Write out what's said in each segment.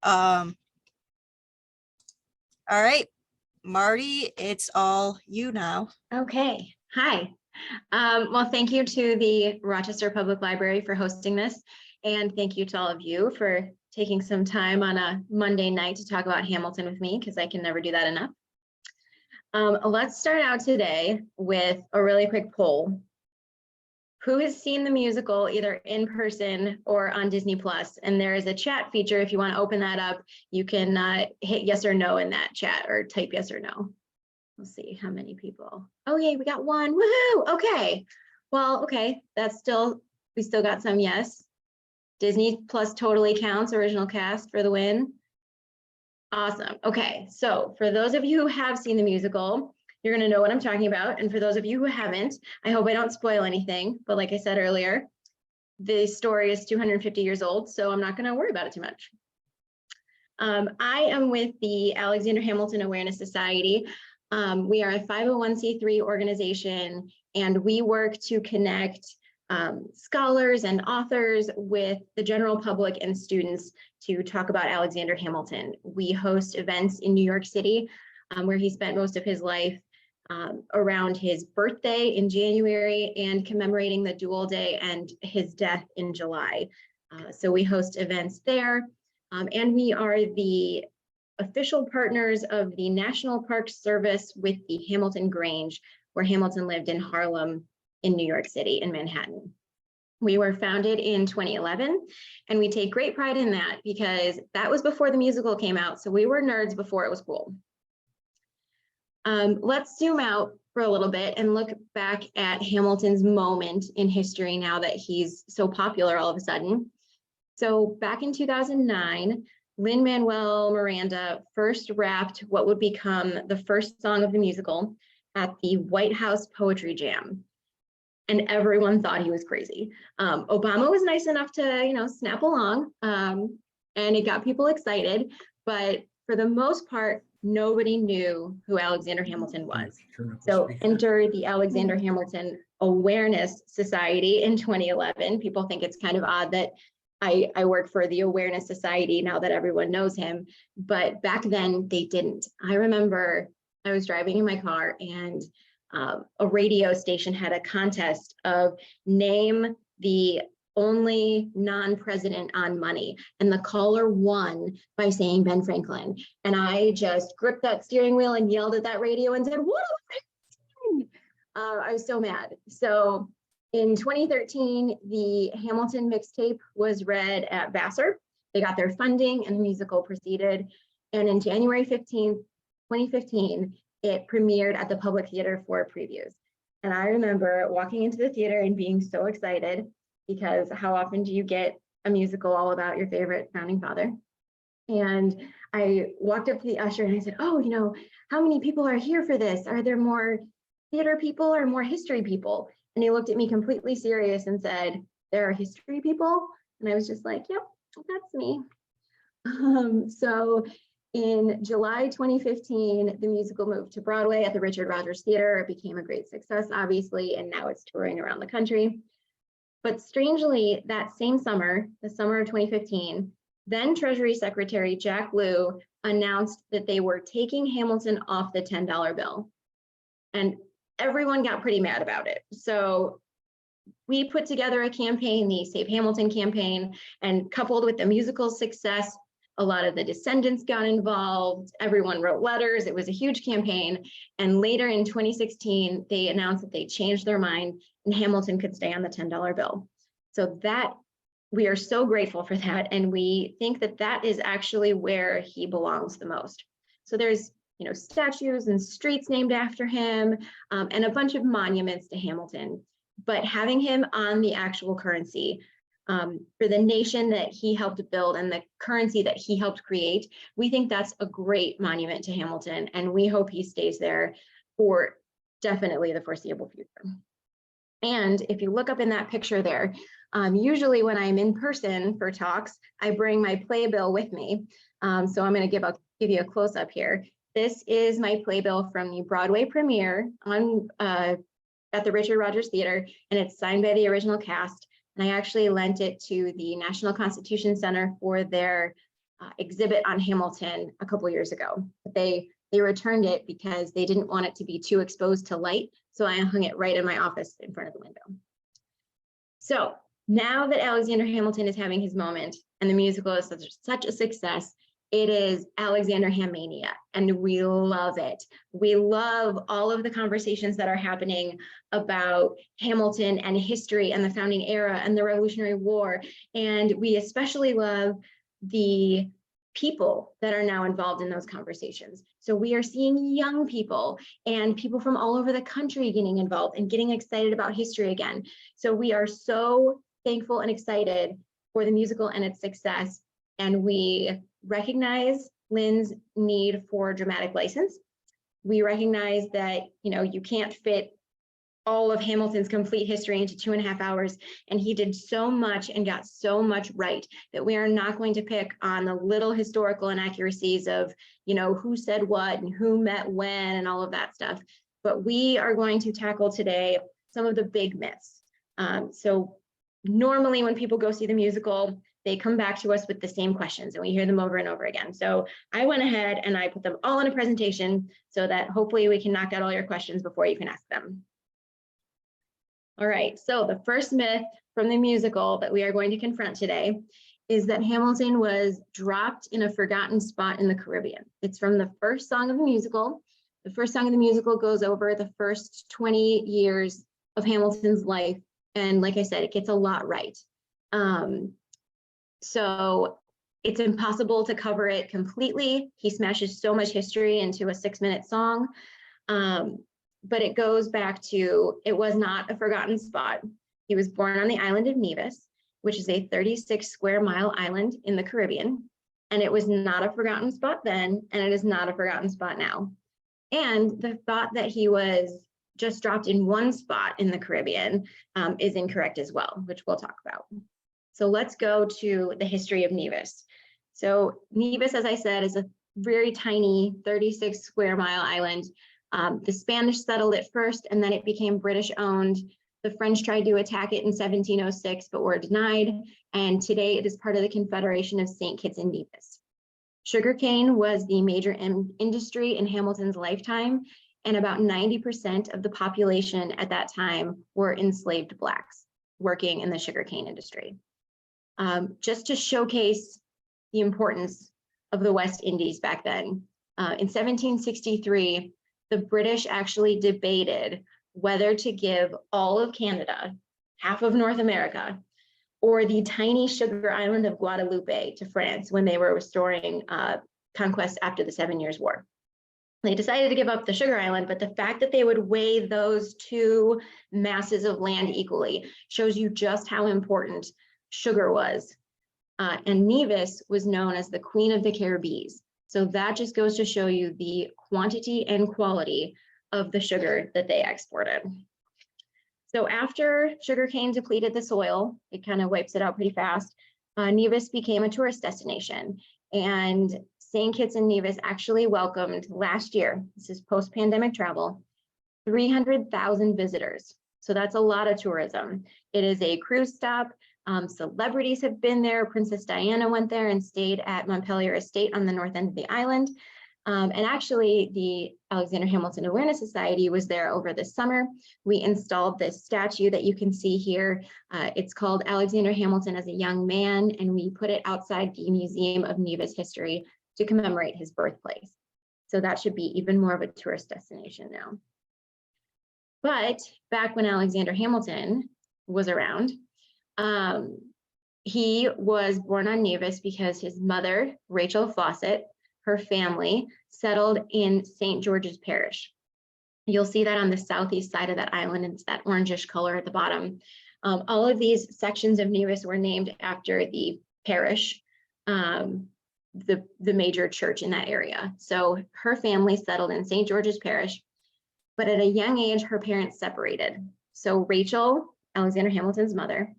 All right, Marty, it's all you now. Okay, hi. Well, thank you to the Rochester Public Library for hosting this. And thank you to all of you for taking some time on a Monday night to talk about Hamilton with me, because I can never do that enough. Let's start out today with a really quick poll. Who has seen the musical either in person or on Disney Plus? And there is a chat feature. If you want to open that up, you can hit yes or no in that chat or type yes or no. We'll see how many people. Oh, yay, we got one. Woohoo! Okay. Well, okay. We still got some yes. Disney Plus totally counts, original cast for the win. Awesome. Okay. So for those of you who have seen the musical, you're going to know what I'm talking about. And for those of you who haven't, I hope I don't spoil anything. But like I said earlier, the story is 250 years old, so I'm not going to worry about it too much. I am with the Alexander Hamilton Awareness Society. We are a 501c3 organization, and we work to connect scholars and authors with the general public and students to talk about Alexander Hamilton. We host events in New York City, where he spent most of his life, around his birthday in January and commemorating the Duel Day and his death in July. So we host events there, and we are the official partners of the National Park Service with the Hamilton Grange, where Hamilton lived in Harlem in New York City in Manhattan. We were founded in 2011, and we take great pride in that because that was before the musical came out. So we were nerds before it was cool. Let's zoom out for a little bit and look back at Hamilton's moment in history now that he's so popular all of a sudden. So back in 2009, Lin-Manuel Miranda first rapped what would become the first song of the musical at the White House Poetry Jam. And everyone thought he was crazy. Obama was nice enough to, snap along, and it got people excited. But for the most part, nobody knew who Alexander Hamilton was. So enter the Alexander Hamilton Awareness Society in 2011. People think it's kind of odd that I work for the Awareness Society now that everyone knows him, but back then they didn't. I remember I was driving in my car and a radio station had a contest of name the only non-president on money, and the caller won by saying Ben Franklin. And I just gripped that steering wheel and yelled at that radio and said, "What am I saying?" I was so mad. So in 2013, the Hamilton mixtape was read at Vassar. They got their funding and the musical proceeded. And in January 15th, 2015, it premiered at the Public Theater for previews. And I remember walking into the theater and being so excited, because how often do you get a musical all about your favorite founding father? And I walked up to the usher and I said, "Oh, how many people are here for this? Are there more theater people or more history people?" And he looked at me completely serious and said, "There are history people." And I was just like, "Yep, that's me." So in July 2015, the musical moved to Broadway at the Richard Rodgers Theater. It became a great success, obviously, and now it's touring around the country. But strangely, that same summer, the summer of 2015, then Treasury Secretary Jack Lew announced that they were taking Hamilton off the $10 bill. And everyone got pretty mad about it. So we put together a campaign, the Save Hamilton campaign, and coupled with the musical success, a lot of the descendants got involved. Everyone wrote letters. It was a huge campaign. And later in 2016, they announced that they changed their mind and Hamilton could stay on the $10 bill. So we are so grateful for that. And we think that that is actually where he belongs the most. So there's statues and streets named after him, and a bunch of monuments to Hamilton. But having him on the actual currency for the nation that he helped build and the currency that he helped create, we think that's a great monument to Hamilton, and we hope he stays there for definitely the foreseeable future. And if you look up in that picture there, usually when I'm in person for talks, I bring my playbill with me. So I'm going to give you a close up here. This is my playbill from the Broadway premiere at the Richard Rodgers Theater, and it's signed by the original cast. And I actually lent it to the National Constitution Center for their exhibit on Hamilton a couple years ago. But they returned it because they didn't want it to be too exposed to light. So I hung it right in my office in front of the window. So now that Alexander Hamilton is having his moment and the musical is such a success, it is Alexander Ham-mania, and we love it. We love all of the conversations that are happening about Hamilton and history and the founding era and the Revolutionary War. And we especially love the people that are now involved in those conversations. So we are seeing young people and people from all over the country getting involved and getting excited about history again. So we are so thankful and excited for the musical and its success. And we recognize Lynn's need for dramatic license. We recognize that, you can't fit all of Hamilton's complete history into 2.5 hours. And he did so much and got so much right that we are not going to pick on the little historical inaccuracies of, who said what and who met when and all of that stuff. But we are going to tackle today some of the big myths. So normally when people go see the musical, they come back to us with the same questions and we hear them over and over again. So I went ahead and I put them all in a presentation so that hopefully we can knock out all your questions before you can ask them. All right, so the first myth from the musical that we are going to confront today is that Hamilton was dropped in a forgotten spot in the Caribbean. It's from the first song of the musical. The first song of the musical goes over the first 20 years of Hamilton's life. And like I said, it gets a lot right. So it's impossible to cover it completely. He smashes so much history into a 6-minute song. But it goes back to, it was not a forgotten spot. He was born on the island of Nevis, which is a 36-square-mile island in the Caribbean. And it was not a forgotten spot then, and it is not a forgotten spot now. And the thought that he was just dropped in one spot in the Caribbean is incorrect as well, which we'll talk about. So let's go to the history of Nevis. So Nevis, as I said, is a very tiny 36-square-mile island. The Spanish settled it first, and then it became British owned. The French tried to attack it in 1706, but were denied. And today it is part of the Confederation of St. Kitts and Nevis. Sugarcane was the major industry in Hamilton's lifetime, and about 90% of the population at that time were enslaved Blacks working in the sugarcane industry. Just to showcase the importance of the West Indies back then, in 1763, the British actually debated whether to give all of Canada, half of North America, or the tiny sugar island of Guadeloupe to France when they were restoring conquest after the 7 Years' War. They decided to give up the sugar island, but the fact that they would weigh those two masses of land equally shows you just how important sugar was. And Nevis was known as the Queen of the Caribbees. So that just goes to show you the quantity and quality of the sugar that they exported. So after sugarcane depleted the soil, it kind of wipes it out pretty fast, Nevis became a tourist destination. And St. Kitts and Nevis actually welcomed last year, this is post-pandemic travel, 300,000 visitors. So that's a lot of tourism. It is a cruise stop. Celebrities have been there. Princess Diana went there and stayed at Montpelier Estate on the north end of the island. And actually, the Alexander Hamilton Awareness Society was there over the summer. We installed this statue that you can see here. It's called Alexander Hamilton as a Young Man, and we put it outside the Museum of Nevis History to commemorate his birthplace. So that should be even more of a tourist destination now. But back when Alexander Hamilton was around, he was born on Nevis because his mother, Rachel Fawcett, her family settled in St. George's Parish. You'll see that on the southeast side of that island, and it's that orangish color at the bottom. All of these sections of Nevis were named after the parish, the major church in that area. So her family settled in St. George's Parish, but at a young age, her parents separated. So Rachel, Alexander Hamilton's mother,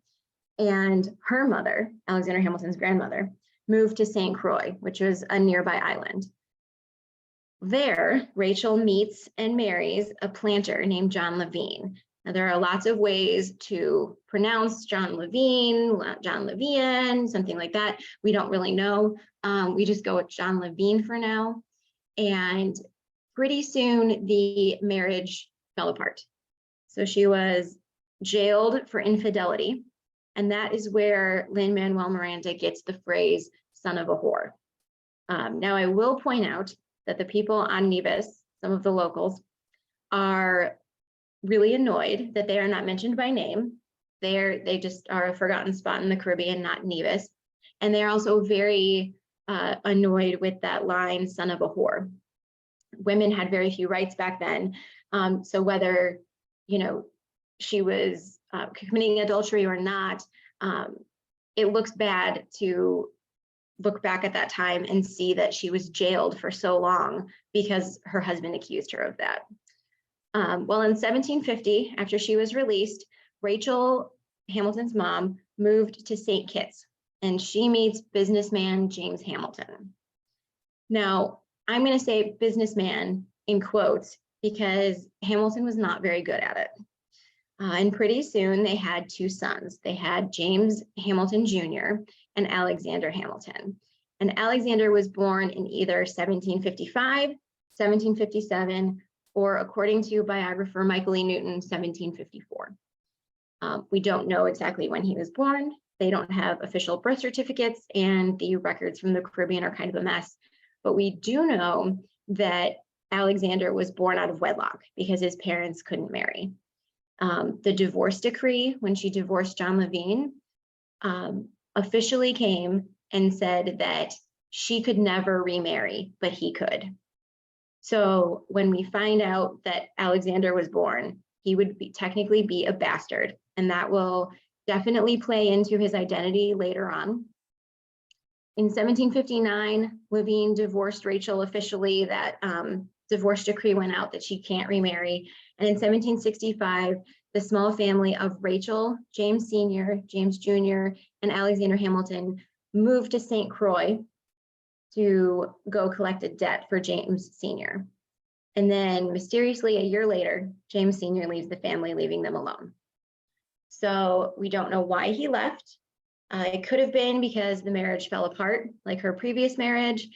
and her mother, Alexander Hamilton's grandmother, moved to St. Croix, which was a nearby island. There, Rachel meets and marries a planter named John Levine. Now, there are lots of ways to pronounce John Levine, John Levine, something like that. We don't really know. We just go with John Levine for now. And pretty soon the marriage fell apart. So she was jailed for infidelity. And that is where Lin-Manuel Miranda gets the phrase, son of a whore. Now, I will point out that the people on Nevis, some of the locals, are really annoyed that they are not mentioned by name. They just are a forgotten spot in the Caribbean, not Nevis. And they're also very annoyed with that line, son of a whore. Women had very few rights back then. So whether, she was committing adultery or not, it looks bad to look back at that time and see that she was jailed for so long because her husband accused her of that. Well, in 1750, after she was released, Rachel Hamilton's mom moved to St. Kitts, and she meets businessman James Hamilton. Now, I'm going to say businessman in quotes because Hamilton was not very good at it. And pretty soon they had two sons. They had James Hamilton Jr. and Alexander Hamilton. And Alexander was born in either 1755, 1757, or according to biographer Michael E. Newton, 1754. We don't know exactly when he was born. They don't have official birth certificates, and the records from the Caribbean are kind of a mess. But we do know that Alexander was born out of wedlock because his parents couldn't marry. The divorce decree, when she divorced John Levine, officially came and said that she could never remarry, but he could. So when we find out that Alexander was born, he would technically be a bastard, and that will definitely play into his identity later on. In 1759, Levine divorced Rachel officially. That divorce decree went out that she can't remarry. And in 1765, the small family of Rachel, James Sr., James Jr., and Alexander Hamilton moved to St. Croix to go collect a debt for James Sr. And then mysteriously, a year later, James Sr. leaves the family, leaving them alone. So we don't know why he left. It could have been because the marriage fell apart, like her previous marriage.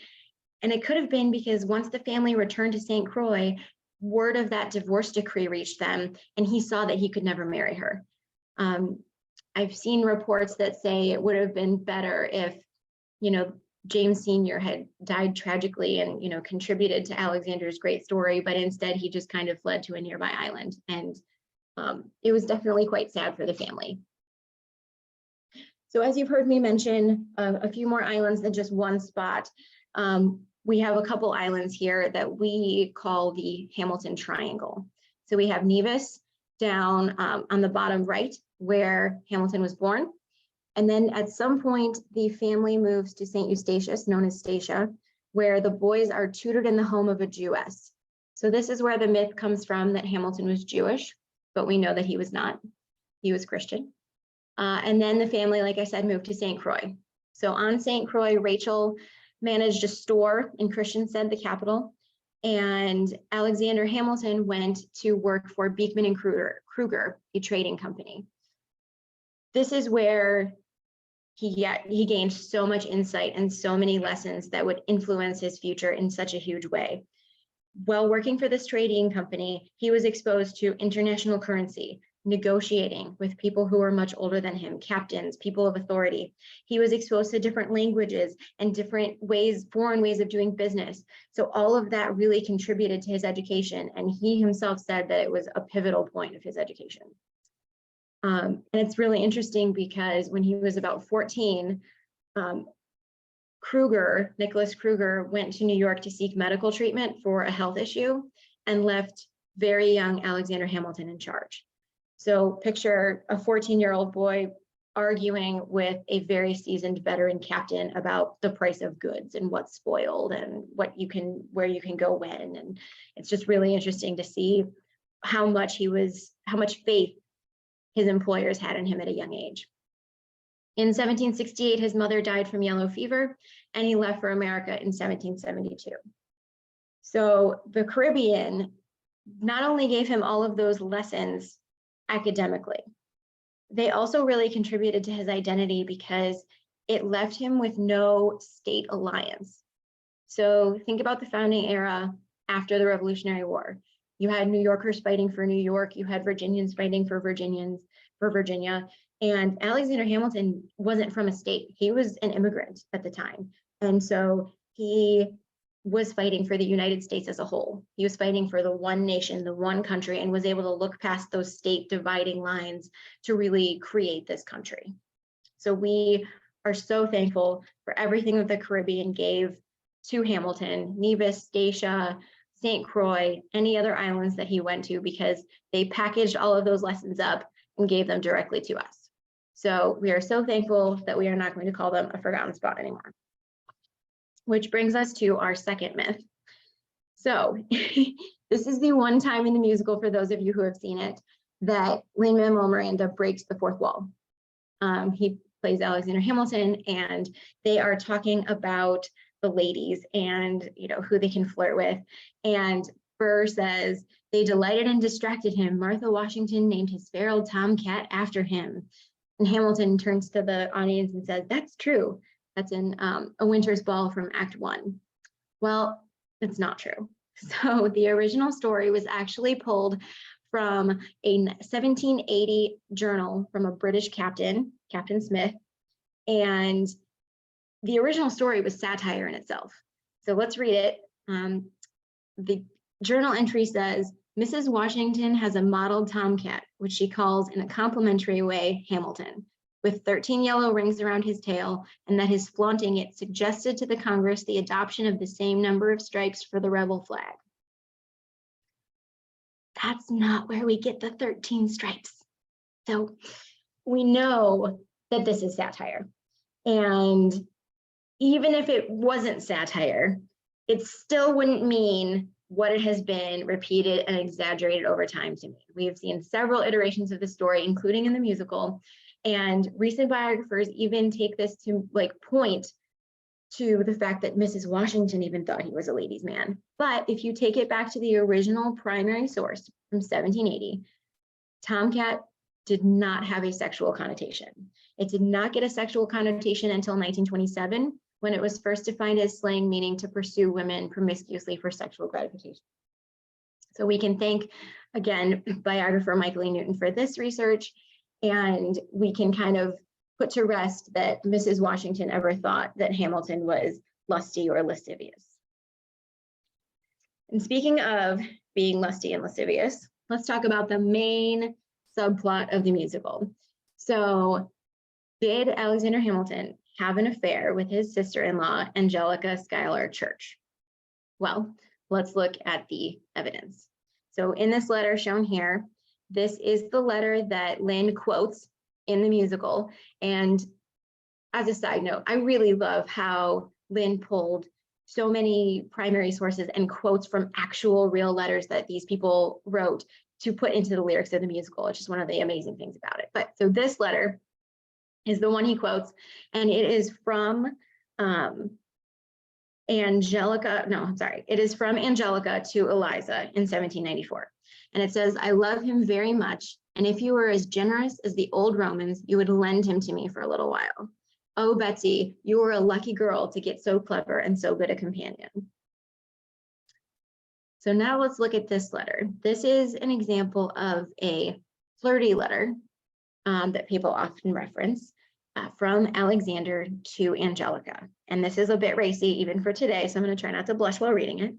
And it could have been because once the family returned to St. Croix, word of that divorce decree reached them, and he saw that he could never marry her. I've seen reports that say it would have been better if, James Sr. had died tragically and, contributed to Alexander's great story, but instead he just kind of fled to a nearby island. And it was definitely quite sad for the family. So as you've heard me mention, a few more islands than just one spot. We have a couple islands here that we call the Hamilton Triangle. So we have Nevis down on the bottom right, where Hamilton was born. And then at some point, the family moves to St. Eustatius, known as Statia, where the boys are tutored in the home of a Jewess. So this is where the myth comes from that Hamilton was Jewish, but we know that he was not. He was Christian. And then the family, like I said, moved to St. Croix. So on St. Croix, Rachel managed a store in Christiansted, the capital, and Alexander Hamilton went to work for Beekman and Kruger, a trading company. This is where he gained so much insight and so many lessons that would influence his future in such a huge way. While working for this trading company, he was exposed to international currency, negotiating with people who were much older than him, captains, people of authority. He was exposed to different languages and different ways, foreign ways of doing business. So all of that really contributed to his education. And he himself said that it was a pivotal point of his education. And it's really interesting because when he was about 14, Nicholas Kruger went to New York to seek medical treatment for a health issue and left very young Alexander Hamilton in charge. So picture a 14-year-old boy arguing with a very seasoned veteran captain about the price of goods and what's spoiled and where you can go when. And it's just really interesting to see how much faith his employers had in him at a young age. In 1768, his mother died from yellow fever, and he left for America in 1772. So the Caribbean not only gave him all of those lessons academically. They also really contributed to his identity because it left him with no state alliance. So think about the founding era after the Revolutionary War. You had New Yorkers fighting for New York, you had Virginians fighting for Virginia, and Alexander Hamilton wasn't from a state. He was an immigrant at the time. And so he was fighting for the United States as a whole. He was fighting for the one nation, the one country, and was able to look past those state dividing lines to really create this country. So we are so thankful for everything that the Caribbean gave to Hamilton, Nevis, Dacia, St. Croix, any other islands that he went to, because they packaged all of those lessons up and gave them directly to us. So we are so thankful that we are not going to call them a forgotten spot anymore. Which brings us to our second myth. So this is the one time in the musical, for those of you who have seen it, that Lin-Manuel Miranda breaks the fourth wall. He plays Alexander Hamilton, and they are talking about the ladies and who they can flirt with. And Burr says, they delighted and distracted him. Martha Washington named his feral tomcat after him. And Hamilton turns to the audience and says, that's true. That's in A Winter's Ball from Act 1. Well, it's not true. So the original story was actually pulled from a 1780 journal from a British captain, Captain Smith, and the original story was satire in itself. So let's read it. The journal entry says, Mrs. Washington has a model tomcat, which she calls in a complimentary way Hamilton, with 13 yellow rings around his tail, and that his flaunting it suggested to the Congress the adoption of the same number of stripes for the rebel flag. That's not where we get the 13 stripes. So we know that this is satire. And even if it wasn't satire, it still wouldn't mean what it has been repeated and exaggerated over time to me. We have seen several iterations of the story, including in the musical, and recent biographers even take this to point to the fact that Mrs. Washington even thought he was a ladies' man. But if you take it back to the original primary source from 1780, Tomcat did not have a sexual connotation. It did not get a sexual connotation until 1927, when it was first defined as slang meaning to pursue women promiscuously for sexual gratification. So we can thank, again, biographer Michael E. Newton for this research, and we can kind of put to rest that Mrs. Washington ever thought that Hamilton was lusty or lascivious. And speaking of being lusty and lascivious, let's talk about the main subplot of the musical. So, did Alexander Hamilton have an affair with his sister-in-law, Angelica Schuyler Church? Well, let's look at the evidence. So in this letter shown here, this is the letter that Lynn quotes in the musical. And as a side note, I really love how Lynn pulled so many primary sources and quotes from actual real letters that these people wrote to put into the lyrics of the musical. It's just one of the amazing things about it. But so this letter is the one he quotes, and it is from it is from Angelica to Eliza in 1794. And it says, I love him very much, and if you were as generous as the old Romans, you would lend him to me for a little while. Oh, Betsy, you were a lucky girl to get so clever and so good a companion. So now let's look at this letter. This is an example of a flirty letter that people often reference from Alexander to Angelica. And this is a bit racy even for today, so I'm going to try not to blush while reading it.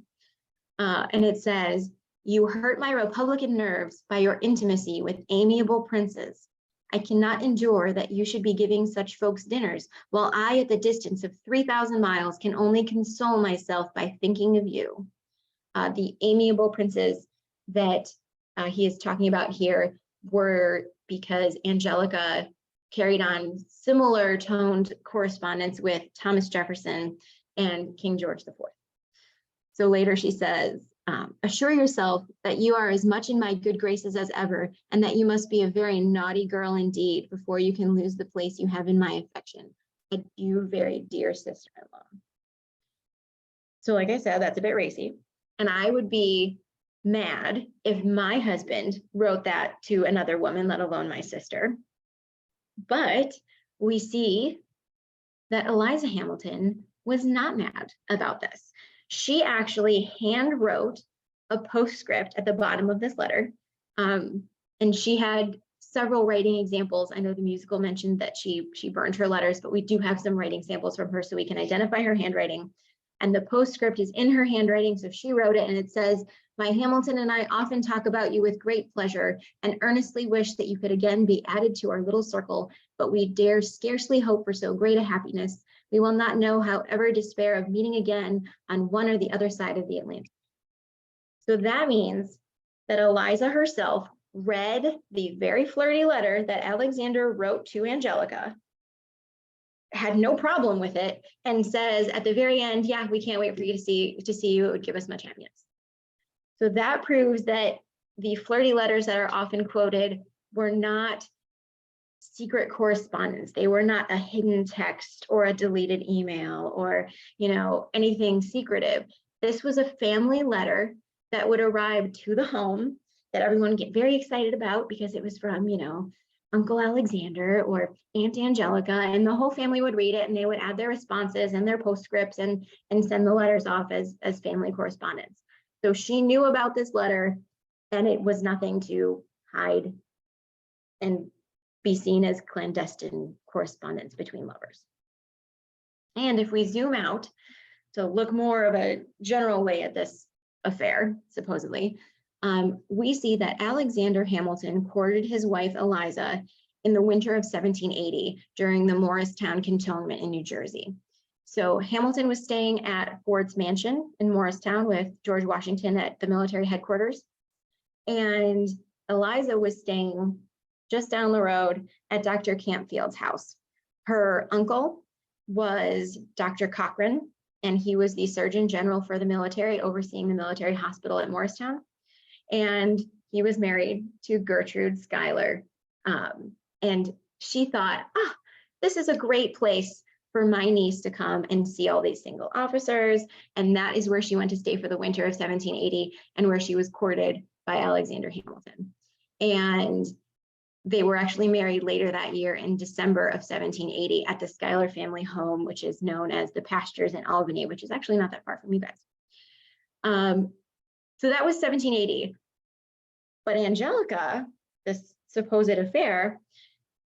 And it says, you hurt my Republican nerves by your intimacy with amiable princes. I cannot endure that you should be giving such folks dinners, while I, at the distance of 3,000 miles, can only console myself by thinking of you. The amiable princes that he is talking about here were because Angelica carried on similar toned correspondence with Thomas Jefferson and King George IV. So later she says, assure yourself that you are as much in my good graces as ever, and that you must be a very naughty girl indeed before you can lose the place you have in my affection. Adieu, very dear sister-in-law. So like I said, that's a bit racy. And I would be mad if my husband wrote that to another woman, let alone my sister. But we see that Eliza Hamilton was not mad about this. She actually hand wrote a postscript at the bottom of this letter. And she had several writing examples. I know the musical mentioned that she burned her letters, but we do have some writing samples from her so we can identify her handwriting. And the postscript is in her handwriting, so she wrote it, and it says, "My Hamilton and I often talk about you with great pleasure and earnestly wish that you could again be added to our little circle, but we dare scarcely hope for so great a happiness. We will not know, however, despair of meeting again on one or the other side of the Atlantic." So that means that Eliza herself read the very flirty letter that Alexander wrote to Angelica, had no problem with it, and says at the very end, "Yeah, we can't wait for you to see you. It would give us much happiness." So that proves that the flirty letters that are often quoted were not secret correspondence. They were not a hidden text or a deleted email or, anything secretive. This was a family letter that would arrive to the home that everyone would get very excited about because it was from, Uncle Alexander or Aunt Angelica, and the whole family would read it and they would add their responses and their postscripts and send the letters off as family correspondence. So she knew about this letter, and it was nothing to hide and be seen as clandestine correspondence between lovers. And if we zoom out to look more of a general way at this affair, supposedly, we see that Alexander Hamilton courted his wife Eliza in the winter of 1780 during the Morristown Cantonment in New Jersey. So Hamilton was staying at Ford's mansion in Morristown with George Washington at the military headquarters. And Eliza was staying just down the road at Dr. Campfield's house. Her uncle was Dr. Cochran, and he was the Surgeon General for the military, overseeing the military hospital at Morristown. And he was married to Gertrude Schuyler. And she thought, this is a great place for my niece to come and see all these single officers. And that is where she went to stay for the winter of 1780 and where she was courted by Alexander Hamilton. And they were actually married later that year in December of 1780 at the Schuyler family home, which is known as the Pastures in Albany, which is actually not that far from you guys. So that was 1780. But Angelica, this supposed affair,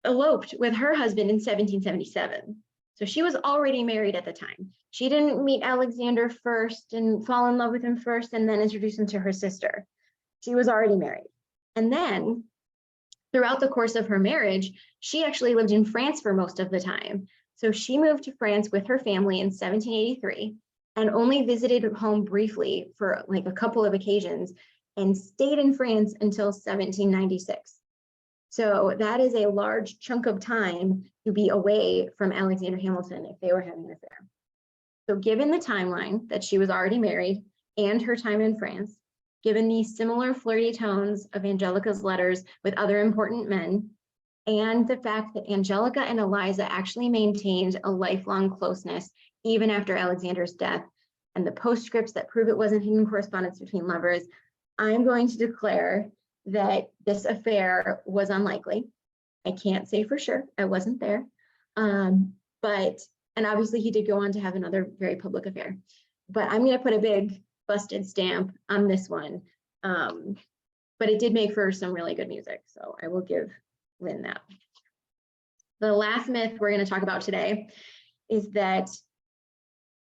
eloped with her husband in 1777. So she was already married at the time. She didn't meet Alexander first and fall in love with him first and then introduce him to her sister. She was already married. And then throughout the course of her marriage, she actually lived in France for most of the time. So she moved to France with her family in 1783 and only visited home briefly for like a couple of occasions and stayed in France until 1796. So that is a large chunk of time to be away from Alexander Hamilton if they were having an affair. So given the timeline that she was already married and her time in France, given the similar flirty tones of Angelica's letters with other important men, and the fact that Angelica and Eliza actually maintained a lifelong closeness even after Alexander's death, and the postscripts that prove it wasn't hidden correspondence between lovers, I'm going to declare that this affair was unlikely. I can't say for sure, I wasn't there. And obviously he did go on to have another very public affair, but I'm gonna put a big busted stamp on this one. But it did make for some really good music, so I will give Lynn that. The last myth we're gonna talk about today is that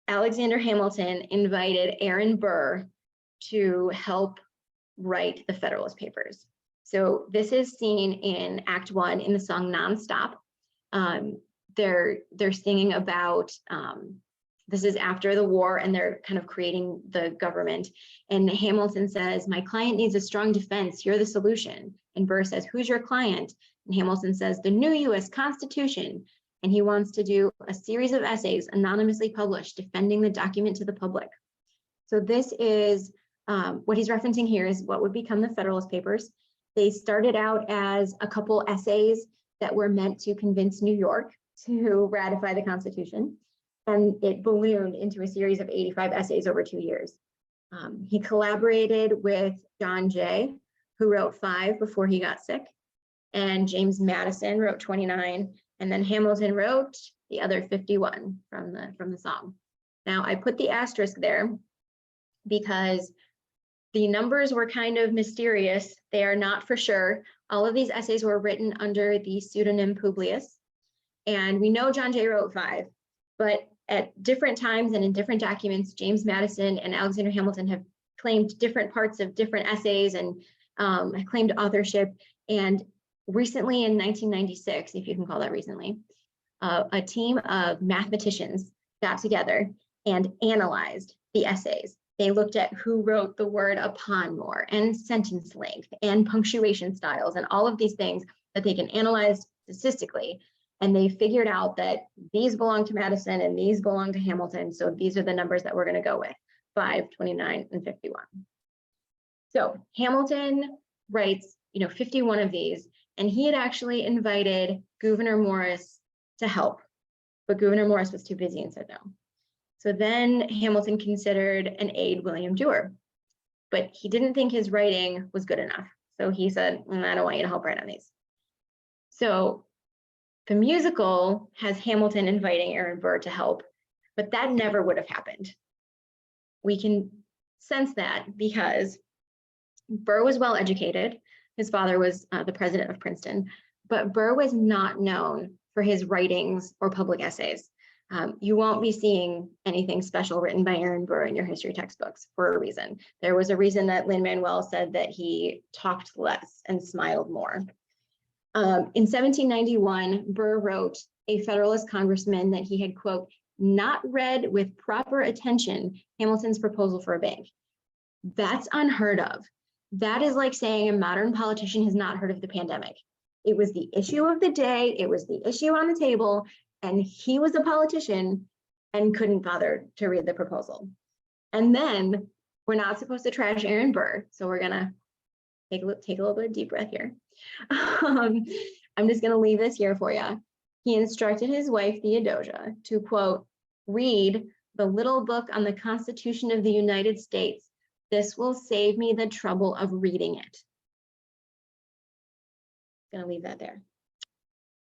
Alexander Hamilton invited Aaron Burr to help write the Federalist Papers. So this is seen in Act 1 in the song Nonstop. They're singing about, this is after the war and they're kind of creating the government. And Hamilton says, "My client needs a strong defense, you're the solution." And Burr says, "Who's your client?" And Hamilton says, "The new US Constitution." And he wants to do a series of essays anonymously published, defending the document to the public. So this is, what he's referencing here is what would become the Federalist Papers. They started out as a couple essays that were meant to convince New York to ratify the Constitution. And it ballooned into a series of 85 essays over 2 years. He collaborated with John Jay, who wrote 5 before he got sick, and James Madison wrote 29, and then Hamilton wrote the other 51 from the song. Now, I put the asterisk there because the numbers were kind of mysterious. They are not for sure. All of these essays were written under the pseudonym Publius. And we know John Jay wrote 5, but at different times and in different documents, James Madison and Alexander Hamilton have claimed different parts of different essays and claimed authorship. And recently in 1996, if you can call that recently, a team of mathematicians got together and analyzed the essays. They looked at who wrote the word upon more and sentence length and punctuation styles and all of these things that they can analyze statistically. And they figured out that these belong to Madison and these belong to Hamilton. So these are the numbers that we're going to go with: 5, 29, and 51. So Hamilton writes, 51 of these, and he had actually invited Gouverneur Morris to help, but Gouverneur Morris was too busy and said no. So then Hamilton considered an aide, William Duer, but he didn't think his writing was good enough. So he said, I don't want you to help write on these. So the musical has Hamilton inviting Aaron Burr to help, but that never would have happened. We can sense that because Burr was well educated. His father was the president of Princeton, but Burr was not known for his writings or public essays. You won't be seeing anything special written by Aaron Burr in your history textbooks for a reason. There was a reason that Lin-Manuel said that he talked less and smiled more. In 1791, Burr wrote a Federalist congressman that he had, quote, not read with proper attention Hamilton's proposal for a bank. That's unheard of. That is like saying a modern politician has not heard of the pandemic. It was the issue of the day. It was the issue on the table. And he was a politician and couldn't bother to read the proposal. And then we're not supposed to trash Aaron Burr. So we're going to take a little bit of deep breath here. I'm just going to leave this here for you. He instructed his wife, Theodosia, to, quote, read the little book on the Constitution of the United States. This will save me the trouble of reading it. Going to leave that there.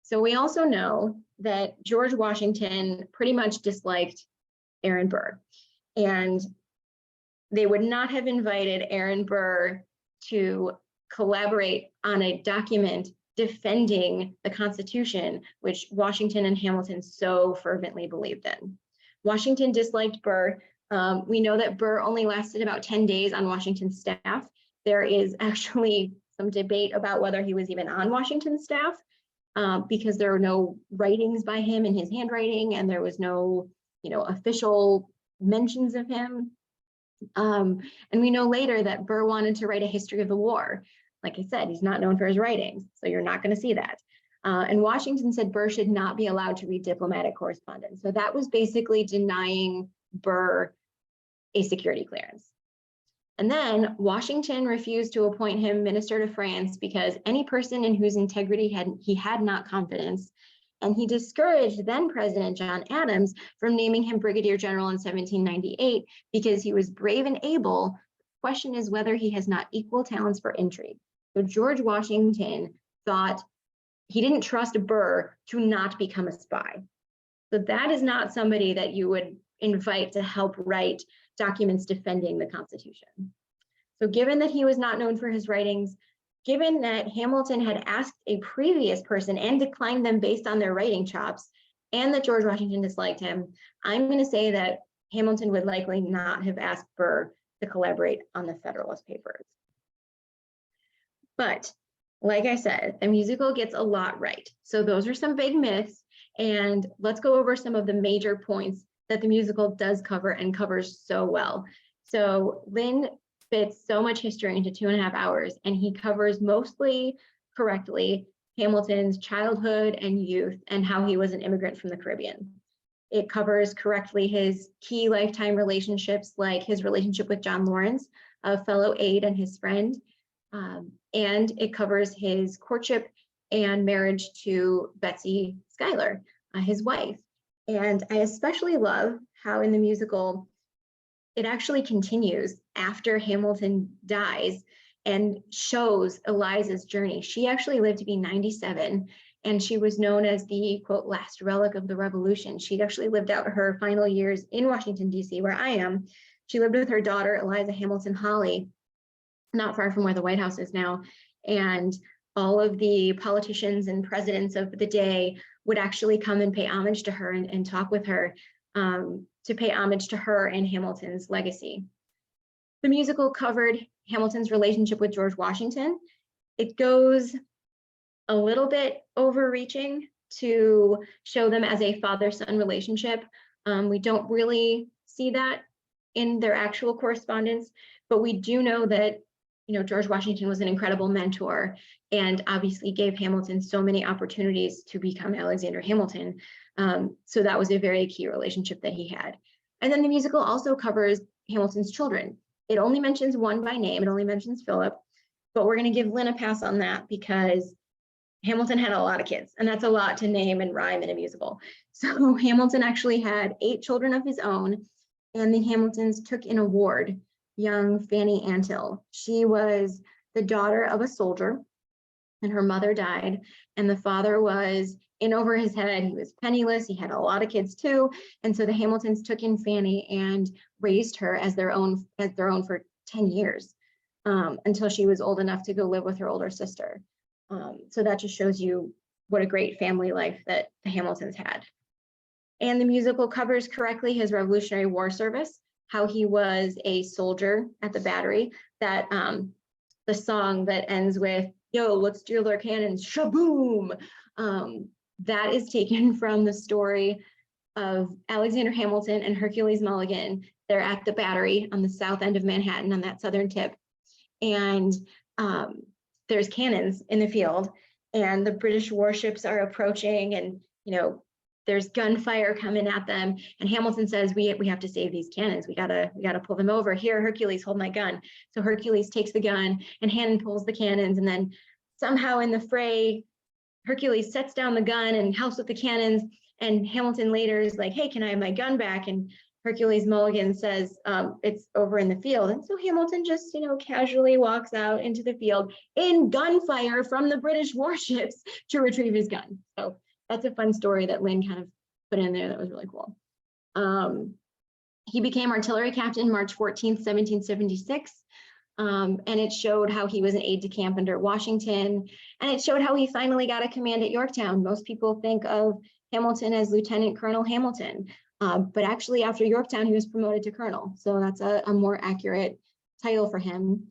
So we also know that George Washington pretty much disliked Aaron Burr, and they would not have invited Aaron Burr to collaborate on a document defending the Constitution, which Washington and Hamilton so fervently believed in. Washington disliked Burr. We know that Burr only lasted about 10 days on Washington's staff. There is actually some debate about whether he was even on Washington's staff because there are no writings by him in his handwriting, and there was no, official mentions of him. And we know later that Burr wanted to write a history of the war. Like I said, he's not known for his writings, so you're not going to see that. And Washington said Burr should not be allowed to read diplomatic correspondence. So that was basically denying Burr a security clearance. And then Washington refused to appoint him minister to France because any person in whose integrity he had not confidence. And he discouraged then President John Adams from naming him brigadier general in 1798 because he was brave and able. The question is whether he has not equal talents for intrigue. So George Washington thought he didn't trust Burr to not become a spy. So that is not somebody that you would invite to help write documents defending the Constitution. So given that he was not known for his writings, given that Hamilton had asked a previous person and declined them based on their writing chops, and that George Washington disliked him, I'm going to say that Hamilton would likely not have asked Burr to collaborate on the Federalist Papers. But like I said, the musical gets a lot right. So those are some big myths, and let's go over some of the major points that the musical does cover and covers so well. So Lin fits so much history into 2.5 hours, and he covers mostly correctly Hamilton's childhood and youth and how he was an immigrant from the Caribbean. It covers correctly his key lifetime relationships, like his relationship with John Lawrence, a fellow aide and his friend, and it covers his courtship and marriage to Betsy Schuyler, his wife. And I especially love how in the musical, it actually continues after Hamilton dies and shows Eliza's journey. She actually lived to be 97, and she was known as the, quote, last relic of the revolution. She'd actually lived out her final years in Washington, D.C., where I am. She lived with her daughter, Eliza Hamilton Holly, not far from where the White House is now. And all of the politicians and presidents of the day would actually come and pay homage to her and talk with her, to pay homage to her and Hamilton's legacy. The musical covered Hamilton's relationship with George Washington. It goes a little bit overreaching to show them as a father-son relationship. We don't really see that in their actual correspondence, but we do know that, you know, George Washington was an incredible mentor and obviously gave Hamilton so many opportunities to become Alexander Hamilton. So that was a very key relationship that he had. And then the musical also covers Hamilton's children. It only mentions one by name, it only mentions Philip, but we're going to give Lynn a pass on that because Hamilton had a lot of kids, and that's a lot to name and rhyme in a musical. So Hamilton actually had 8 children of his own, and the Hamiltons took in a ward young Fanny Antill. She was the daughter of a soldier, and her mother died, and the father was in over his head. He was penniless. He had a lot of kids too, and so the Hamiltons took in Fanny and raised her as their own for 10 years, until she was old enough to go live with her older sister. So that just shows you what a great family life that the Hamiltons had. And the musical covers correctly his Revolutionary War service, how he was a soldier at the battery, that the song that ends with, yo, let's drill their cannons, shaboom. That is taken from the story of Alexander Hamilton and Hercules Mulligan. They're at the battery on the south end of Manhattan on that southern tip. And there's cannons in the field and the British warships are approaching, and, you know, there's gunfire coming at them. And Hamilton says, we have to save these cannons. We gotta pull them over. Here, Hercules, hold my gun. So Hercules takes the gun and Hannon pulls the cannons. And then somehow in the fray, Hercules sets down the gun and helps with the cannons. And Hamilton later is like, hey, can I have my gun back? And Hercules Mulligan says, it's over in the field. And so Hamilton just, you know, casually walks out into the field in gunfire from the British warships to retrieve his gun. So that's a fun story that Lynn kind of put in there that was really cool. He became artillery captain March 14th, 1776. And it showed how he was an aide-de-camp under Washington. And it showed how he finally got a command at Yorktown. Most people think of Hamilton as Lieutenant Colonel Hamilton. But actually after Yorktown, he was promoted to colonel. So that's a more accurate title for him.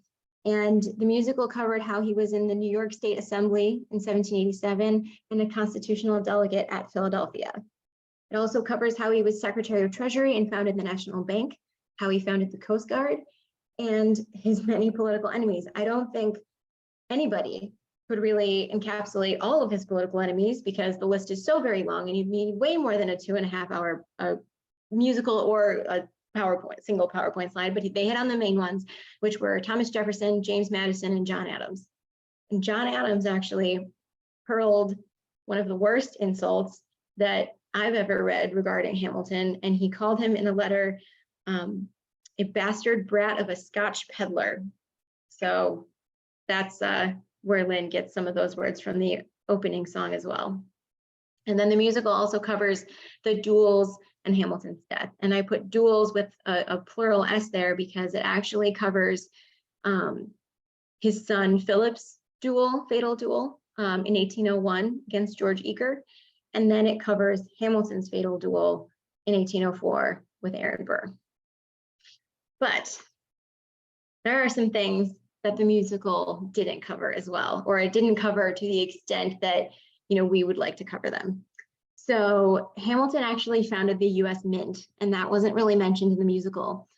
And the musical covered how he was in the New York State Assembly in 1787 and a constitutional delegate at Philadelphia. It also covers how he was Secretary of Treasury and founded the National Bank, how he founded the Coast Guard, and his many political enemies. I don't think anybody could really encapsulate all of his political enemies because the list is so very long and you'd need way more than a 2.5 hour musical or a single PowerPoint slide, but they hit on the main ones, which were Thomas Jefferson, James Madison, and John Adams. And John Adams actually hurled one of the worst insults that I've ever read regarding Hamilton, and he called him in a letter a bastard brat of a Scotch peddler. So that's where Lynn gets some of those words from the opening song as well. And then the musical also covers the duels and Hamilton's death. And I put duels with a plural S there because it actually covers his son Philip's fatal duel in 1801 against George Eaker. And then it covers Hamilton's fatal duel in 1804 with Aaron Burr. But there are some things that the musical didn't cover as well, or it didn't cover to the extent that, you know, we would like to cover them. So Hamilton actually founded the US Mint, and that wasn't really mentioned in the musical.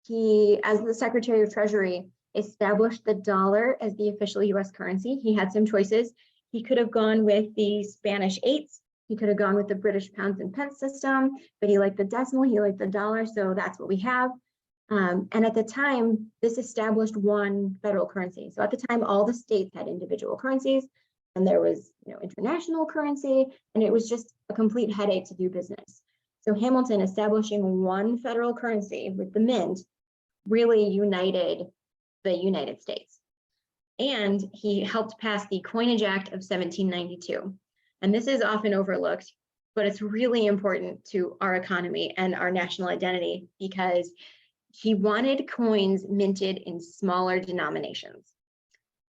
He, as the Secretary of Treasury, established the dollar as the official US currency. He had some choices. He could have gone with the Spanish eights. He could have gone with the British pounds and pence system, but he liked the decimal, he liked the dollar, so that's what we have. And at the time, this established one federal currency. So at the time, all the states had individual currencies, and there was, you know, international currency, and it was just a complete headache to do business. So Hamilton establishing one federal currency with the mint really united the United States. And he helped pass the Coinage Act of 1792. And this is often overlooked, but it's really important to our economy and our national identity because he wanted coins minted in smaller denominations.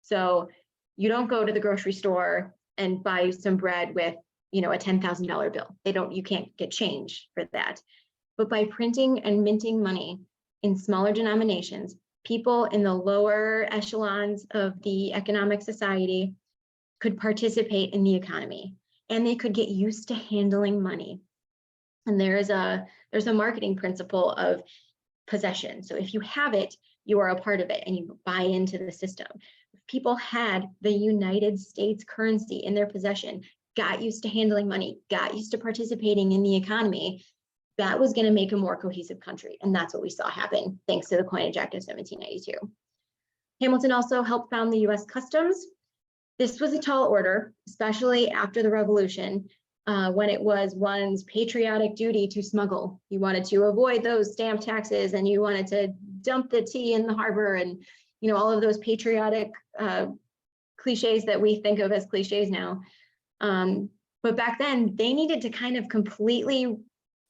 So you don't go to the grocery store and buy some bread with, a $10,000 bill. You can't get change for that. But by printing and minting money in smaller denominations, people in the lower echelons of the economic society could participate in the economy, and they could get used to handling money. And there's a marketing principle of possession. So if you have it, you are a part of it and you buy into the system. If people had the United States currency in their possession, got used to handling money, got used to participating in the economy, that was going to make a more cohesive country. And that's what we saw happen thanks to the Coinage Act of 1792. Hamilton also helped found the US Customs. This was a tall order, especially after the Revolution, when it was one's patriotic duty to smuggle. You wanted to avoid those stamp taxes and you wanted to dump the tea in the harbor and all of those patriotic cliches that we think of as cliches now. But back then, they needed to kind of completely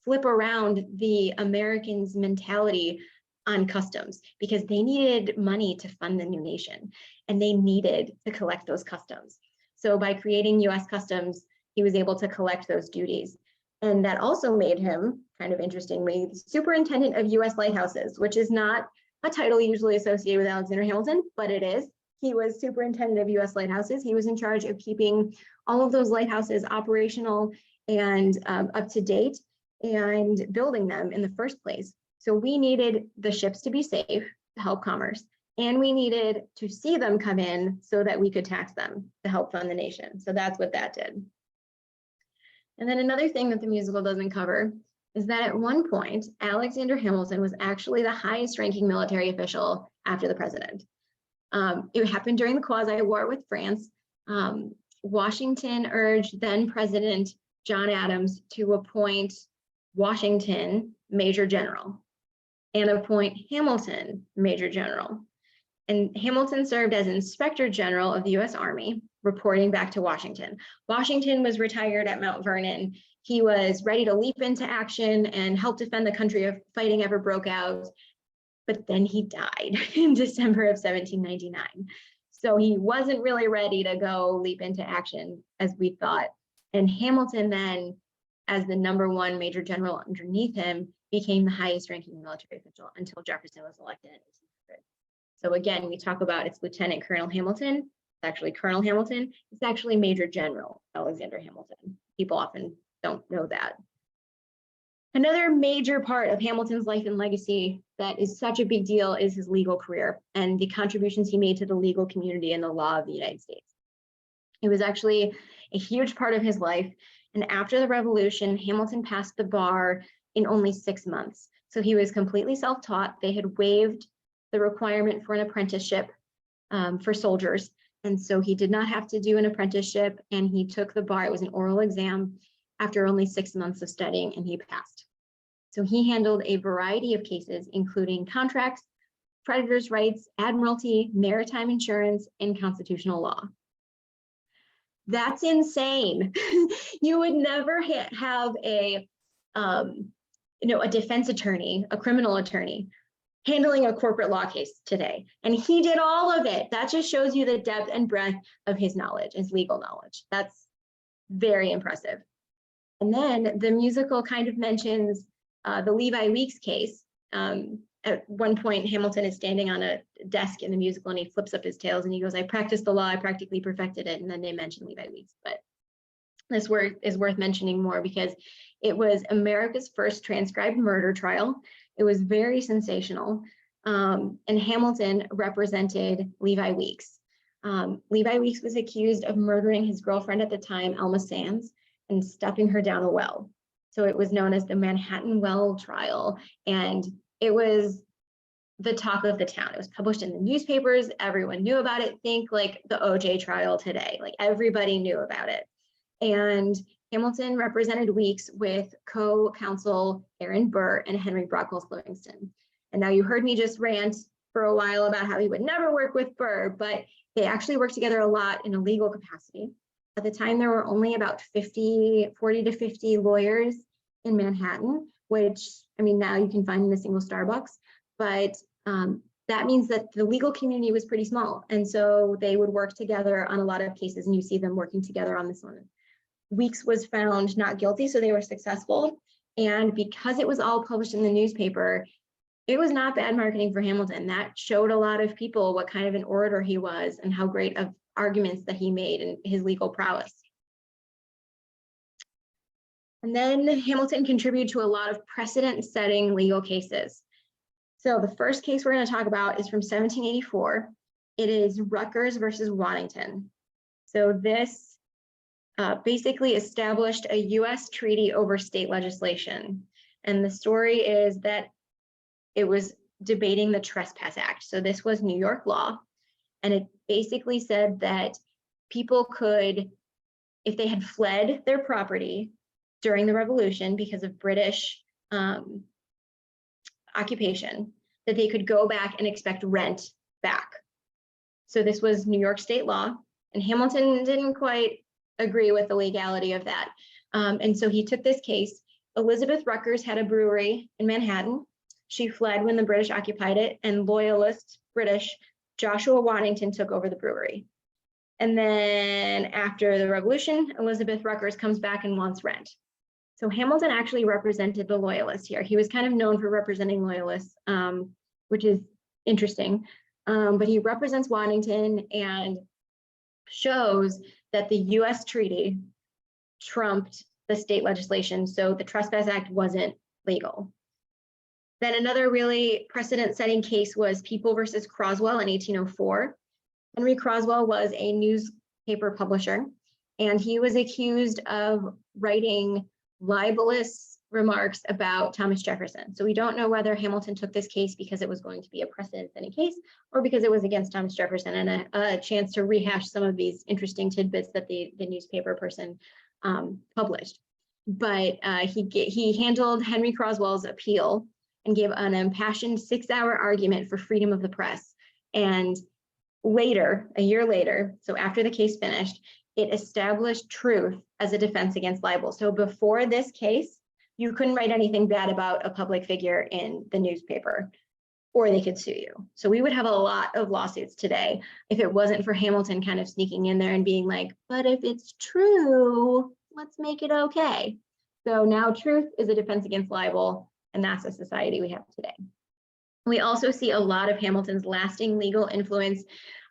flip around the Americans' mentality on customs because they needed money to fund the new nation and they needed to collect those customs. So by creating US Customs, he was able to collect those duties. And that also made him, kind of interestingly, superintendent of US lighthouses, which is not a title usually associated with Alexander Hamilton, but it is. He was superintendent of US lighthouses. He was in charge of keeping all of those lighthouses operational and up to date and building them in the first place. So we needed the ships to be safe to help commerce, and we needed to see them come in so that we could tax them to help fund the nation. So that's what that did. And then another thing that the musical doesn't cover is that at one point, Alexander Hamilton was actually the highest ranking military official after the president. It happened during the quasi-war with France. Washington urged then President John Adams to appoint Washington Major General and appoint Hamilton Major General. And Hamilton served as Inspector General of the US Army, reporting back to Washington. Washington was retired at Mount Vernon. He was ready to leap into action and help defend the country if fighting ever broke out. But then he died in December of 1799. So he wasn't really ready to go leap into action as we thought. And Hamilton then, as the #1 Major General underneath him, became the highest ranking military official until Jefferson was elected in 1800. So again, we talk about it's Lieutenant Colonel Hamilton, it's actually Colonel Hamilton, it's actually Major General Alexander Hamilton. People often don't know that. Another major part of Hamilton's life and legacy that is such a big deal is his legal career and the contributions he made to the legal community and the law of the United States. It was actually a huge part of his life. And after the Revolution, Hamilton passed the bar in only 6 months. So he was completely self-taught. They had waived the requirement for an apprenticeship for soldiers. And so he did not have to do an apprenticeship, and he took the bar. It was an oral exam after only 6 months of studying, and he passed. So he handled a variety of cases, including contracts, creditors' rights, admiralty, maritime insurance, and constitutional law. That's insane. You would never have a defense attorney, a criminal attorney, handling a corporate law case today. And he did all of it. That just shows you the depth and breadth of his knowledge, his legal knowledge. That's very impressive. And then the musical kind of mentions the Levi Weeks case. At one point, Hamilton is standing on a desk in the musical and he flips up his tails and he goes, "I practiced the law, I practically perfected it." And then they mention Levi Weeks. But this word is worth mentioning more because it was America's first transcribed murder trial. It was very sensational. And Hamilton represented Levi Weeks. Levi Weeks was accused of murdering his girlfriend at the time, Alma Sands, and stuffing her down a well. So it was known as the Manhattan Well trial. And it was the talk of the town. It was published in the newspapers. Everyone knew about it. Think like the OJ trial today. Like everybody knew about it. And Hamilton represented Weeks with co-counsel Aaron Burr and Henry Brockles Livingston. And now you heard me just rant for a while about how he would never work with BURR, but they actually worked together a lot in a legal capacity. At the time, there were only about 40 to 50 lawyers in Manhattan, which, I mean, now you can find in a single Starbucks, but that means that the legal community was pretty small. And so they would work together on a lot of cases, and you see them working together on this one. Weeks was found not guilty, so they were successful. And because it was all published in the newspaper, it was not bad marketing for Hamilton. That showed a lot of people what kind of an orator he was and how great of arguments that he made and his legal prowess. And then Hamilton contributed to a lot of precedent-setting legal cases. So the first case we're going to talk about is from 1784. It is Rutgers versus Waddington. So this basically established a US treaty over state legislation. And the story is that it was debating the Trespass Act. So this was New York law. And it basically said that people could, if they had fled their property during the Revolution because of British occupation, that they could go back and expect rent back. So this was New York state law, and Hamilton didn't quite agree with the legality of that. And so he took this case. Elizabeth Rutgers had a brewery in Manhattan. She fled when the British occupied it, and loyalist British Joshua Waddington took over the brewery. And then after the Revolution, Elizabeth Rutgers comes back and wants rent. So Hamilton actually represented the loyalists here. He was kind of known for representing loyalists, which is interesting. But he represents Waddington and shows that the US treaty trumped the state legislation. So the Trespass Act wasn't legal. Then another really precedent-setting case was People versus Croswell in 1804. Henry Croswell was a newspaper publisher, and he was accused of writing libelous remarks about Thomas Jefferson. So we don't know whether Hamilton took this case because it was going to be a precedent-setting case or because it was against Thomas Jefferson, and a chance to rehash some of these interesting tidbits that the newspaper person published. But he handled Henry Croswell's appeal and gave an impassioned 6-hour argument for freedom of the press. And later, a year later, so after the case finished, it established truth as a defense against libel. So before this case, you couldn't write anything bad about a public figure in the newspaper, or they could sue you. So we would have a lot of lawsuits today if it wasn't for Hamilton kind of sneaking in there and being like, but if it's true, let's make it okay. So now truth is a defense against libel, and that's a society we have today. We also see a lot of Hamilton's lasting legal influence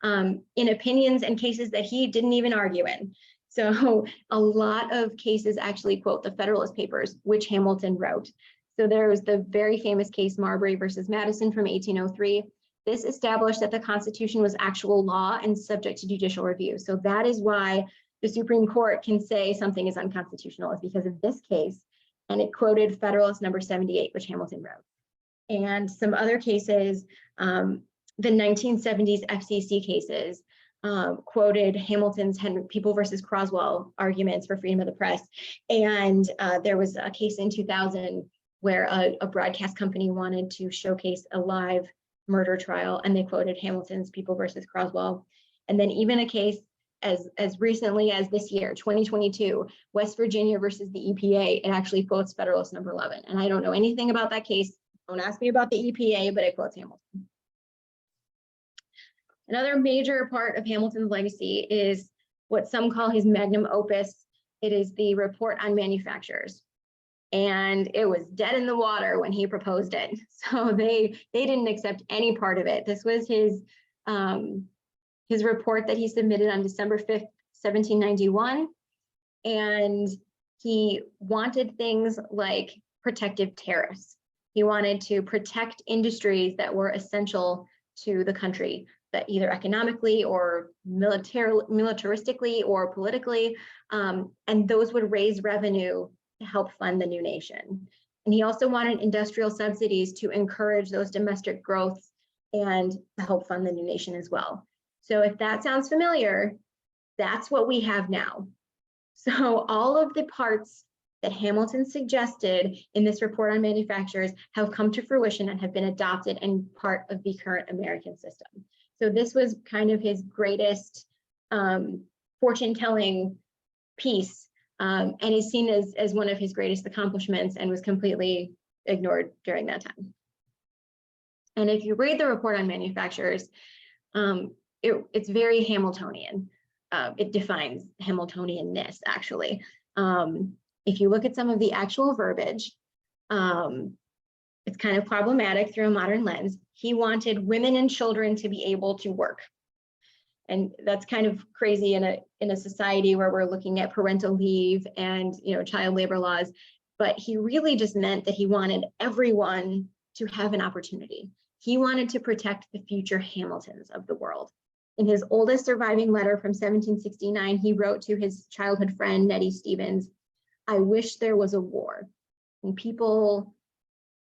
in opinions and cases that he didn't even argue in. So a lot of cases actually quote the Federalist Papers, which Hamilton wrote. So there was the very famous case Marbury versus Madison from 1803. This established that the Constitution was actual law and subject to judicial review. So that is why the Supreme Court can say something is unconstitutional, is because of this case. And it quoted Federalist number 78, which Hamilton wrote. And some other cases, the 1970s FCC cases, quoted Hamilton's People versus Croswell arguments for freedom of the press. And there was a case in 2000 where a broadcast company wanted to showcase a live murder trial, and they quoted Hamilton's People versus Croswell. And then even a case as recently as this year, 2022, West Virginia versus the EPA, it actually quotes Federalist number 11. And I don't know anything about that case. Don't ask me about the EPA, but it quotes Hamilton. Another major part of Hamilton's legacy is what some call his magnum opus. It is the Report on Manufactures. And it was dead in the water when he proposed it. So they didn't accept any part of it. This was his report that he submitted on December 5th, 1791. And he wanted things like protective tariffs. He wanted to protect industries that were essential to the country, that either economically or militaristically or politically, and those would raise revenue to help fund the new nation. And he also wanted industrial subsidies to encourage those domestic growths and to help fund the new nation as well. So if that sounds familiar, that's what we have now. So all of the parts that Hamilton suggested in this report on manufacturers have come to fruition and have been adopted and part of the current American system. So this was kind of his greatest fortune-telling piece, and is seen as one of his greatest accomplishments, and was completely ignored during that time. And if you read the report on manufacturers, it's very Hamiltonian. It defines Hamiltonianness, actually. If you look at some of the actual verbiage, it's kind of problematic through a modern lens. He wanted women and children to be able to work. And that's kind of crazy in a society where we're looking at parental leave and child labor laws. But he really just meant that he wanted everyone to have an opportunity. He wanted to protect the future Hamiltons of the world. In his oldest surviving letter from 1769, he wrote to his childhood friend, Nettie Stevens, "I wish there was a war." And people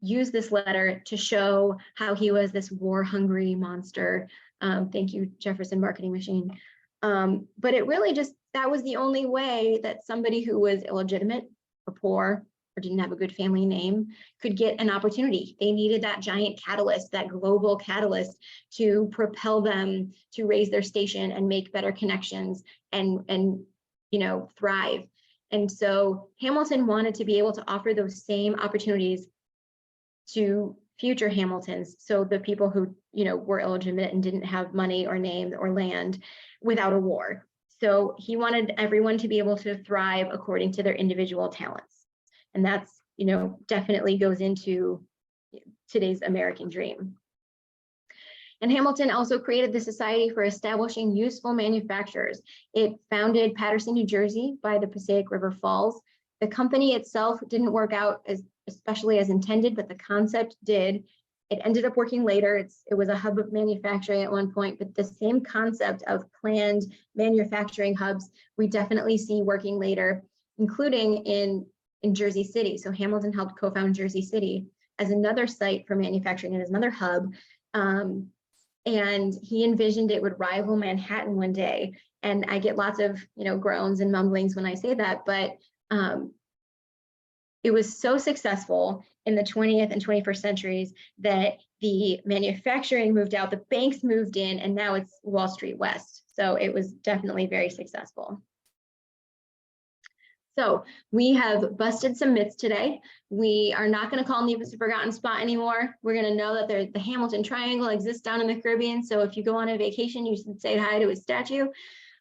use this letter to show how he was this war-hungry monster. Thank you, Jefferson Marketing Machine. But it really that was the only way that somebody who was illegitimate or poor or didn't have a good family name could get an opportunity. They needed that giant catalyst, that global catalyst, to propel them to raise their station and make better connections and thrive. And so Hamilton wanted to be able to offer those same opportunities to future Hamiltons, so the people who were illegitimate and didn't have money or name or land, without a war. So he wanted everyone to be able to thrive according to their individual talents. And that's, definitely goes into today's American dream. And Hamilton also created the Society for Establishing Useful Manufacturers. It founded Paterson, New Jersey by the Passaic River Falls. The company itself didn't work out especially as intended, but the concept did. It ended up working later. It was a hub of manufacturing at one point, but the same concept of planned manufacturing hubs, we definitely see working later, including in Jersey City. So Hamilton helped co-found Jersey City as another site for manufacturing and as another hub. And he envisioned it would rival Manhattan one day. And I get lots of groans and mumblings when I say that, but it was so successful in the 20th and 21st centuries that the manufacturing moved out, the banks moved in, and now it's Wall Street West. So it was definitely very successful. So we have busted some myths today. We are not going to call Nevis a forgotten spot anymore. We're going to know that the Hamilton Triangle exists down in the Caribbean. So if you go on a vacation, you should say hi to his statue.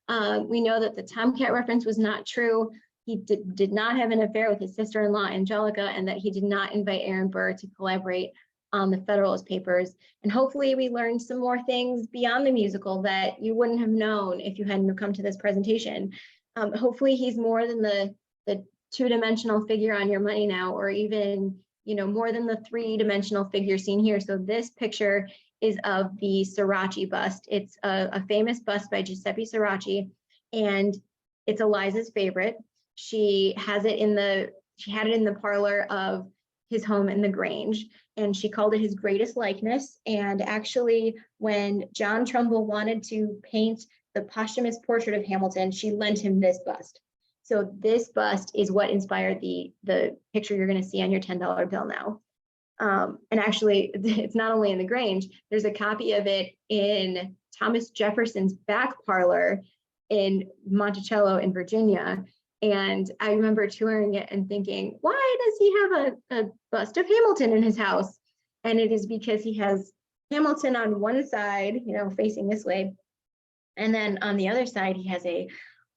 We know that the TOMCAT reference was not true. He did not have an affair with his sister-in-law, Angelica, and that he did not invite Aaron Burr to collaborate on the Federalist Papers. And hopefully we learned some more things beyond the musical that you wouldn't have known if you hadn't come to this presentation. Hopefully he's more than the two-dimensional figure on your money now, or even more than the three-dimensional figure seen here. So this picture is of the Sirachi bust. It's a famous bust by Giuseppe Sirachi, and it's Eliza's favorite. She had it in the parlor of his home in the Grange, and she called it his greatest likeness. And actually, when John Trumbull wanted to paint the posthumous portrait of Hamilton, she lent him this bust. So this bust is what inspired the picture you're going to see on your $10 bill now. And actually, it's not only in the Grange, there's a copy of it in Thomas Jefferson's back parlor in Monticello in Virginia. And I remember touring it and thinking, why does he have a bust of Hamilton in his house? And it is because he has Hamilton on one side, facing this way. And then on the other side, he has a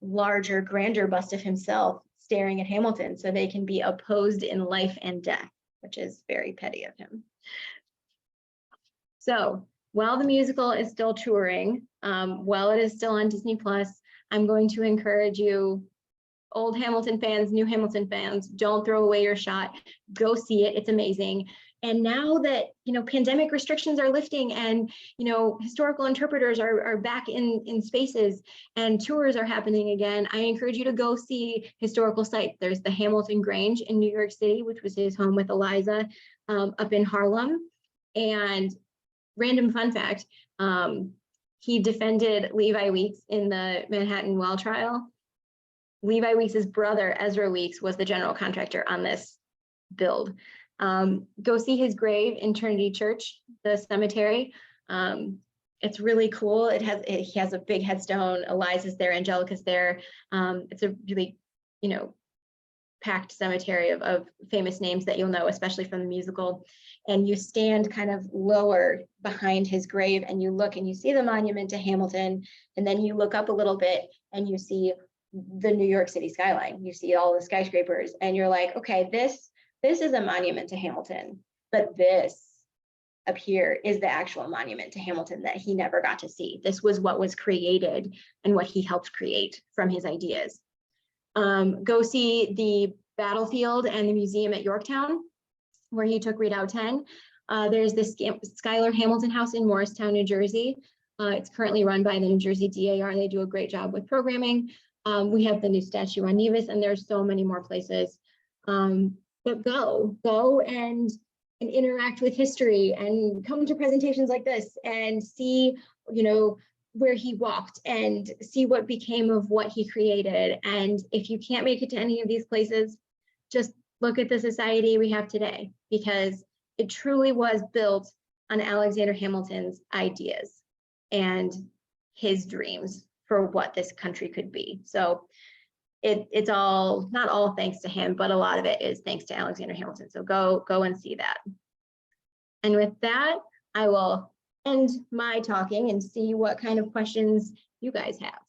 larger, grander bust of himself staring at Hamilton, so they can be opposed in life and death, which is very petty of him. So while the musical is still touring, while it is still on Disney Plus, I'm going to encourage you, old Hamilton fans, new Hamilton fans, don't throw away your shot. Go see it. It's amazing. And now that, pandemic restrictions are lifting and, historical interpreters are back in spaces and tours are happening again, I encourage you to go see historical sites. There's the Hamilton Grange in New York City, which was his home with Eliza, up in Harlem. And random fun fact, he defended Levi Weeks in the Manhattan Well trial. Levi Weeks's brother, Ezra Weeks, was the general contractor on this build. Go see his grave in Trinity Church, the cemetery. It's really cool. He has a big headstone. Eliza's there, Angelica's there. It's a really, packed cemetery of famous names that you'll know, especially from the musical. And you stand kind of lower behind his grave and you look and you see the monument to Hamilton. And then you look up a little bit and you see the New York City skyline. You see all the skyscrapers and you're like, okay, this is a monument to Hamilton, but this up here is the actual monument to Hamilton that he never got to see. This was what was created and what he helped create from his ideas. Go see the battlefield and the museum at Yorktown, where he took Redoubt 10. There's this Schuyler Hamilton House in Morristown, New Jersey. It's currently run by the New Jersey DAR, and they do a great job with programming. We have the new statue on Nevis, and there's so many more places. But go and interact with history and come to presentations like this and see, where he walked and see what became of what he created. And if you can't make it to any of these places, just look at the society we have today, because it truly was built on Alexander Hamilton's ideas and his dreams for what this country could be. So it's all, not all thanks to him, but a lot of it is thanks to Alexander Hamilton. So go and see that. And with that, I will end my talking and see what kind of questions you guys have.